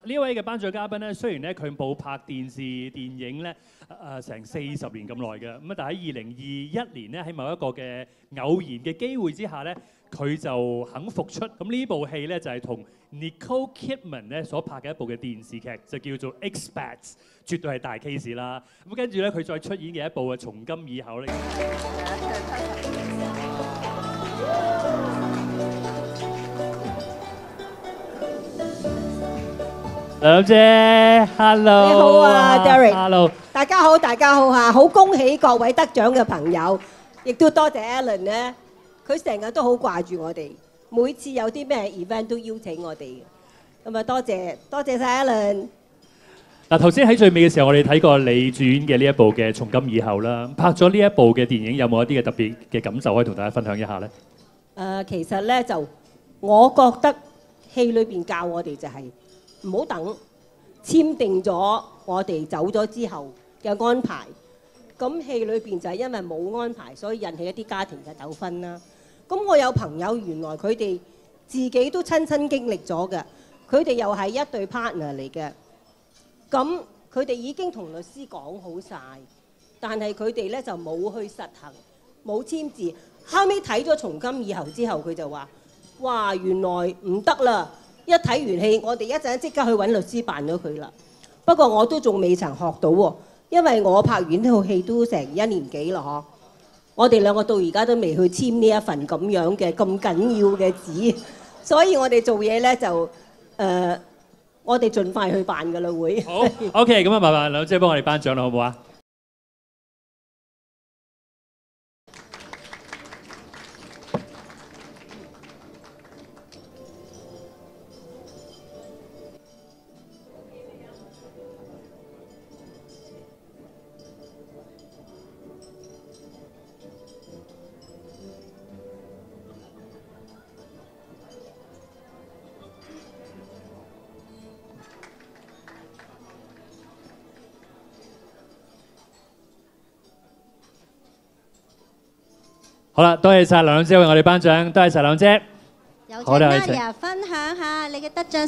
呢位嘅頒獎嘉賓咧，雖然咧佢冇拍電視電影咧成40年咁耐嘅，咁啊，但喺2021年咧喺某一個嘅偶然嘅機會之下咧，佢就肯復出。咁呢部戲咧就係同 Nicole Kidman 咧所拍嘅一部嘅電視劇，就叫做 Expats， 絕對係大 case 啦。咁跟住咧佢再出演嘅一部嘅《從今以後》咧。梁姐 ，Hello， 你好啊 ，Derek，Hello， 大家好，大家好嚇，好恭喜各位得獎嘅朋友，亦都多謝 Alan 咧，佢成日都好掛住我哋，每次有啲咩 event 都邀請我哋嘅，咁啊多謝晒 Alan。嗱，頭先喺最尾嘅時候，我哋睇過你主演嘅呢一部嘅《從今以後》啦，拍咗呢一部嘅電影，有冇一啲嘅特別嘅感受可以同大家分享一下咧？其實咧就我覺得戲裏邊教我哋就係唔好等，簽訂咗我哋走咗之後嘅安排。咁戲裏邊就係因為冇安排，所以引起一啲家庭嘅糾紛啦。咁我有朋友原來佢哋自己都親身經歷咗嘅，佢哋又係一對 partner 嚟嘅。咁佢哋已經同律師講好晒，但係佢哋咧就冇去實行，冇簽字。後尾睇咗《從今以後》之後，佢就話：哇，原來唔得啦！一睇完戲，我哋一陣即刻去揾律師辦咗佢啦。不過我都仲未曾學到喎，因為我拍完呢套戲都成1年幾啦嗬。我哋兩個到而家都未去簽呢一份咁樣嘅咁緊要嘅紙，所以我哋做嘢咧就我哋盡快去辦㗎啦會。好 ，OK， 咁啊，麻煩梁姐幫我哋頒獎啦，好唔好啊？好啦，多謝晒梁姐為我哋頒獎，多謝晒梁姐。有請 Nadia 分享下你嘅得獎。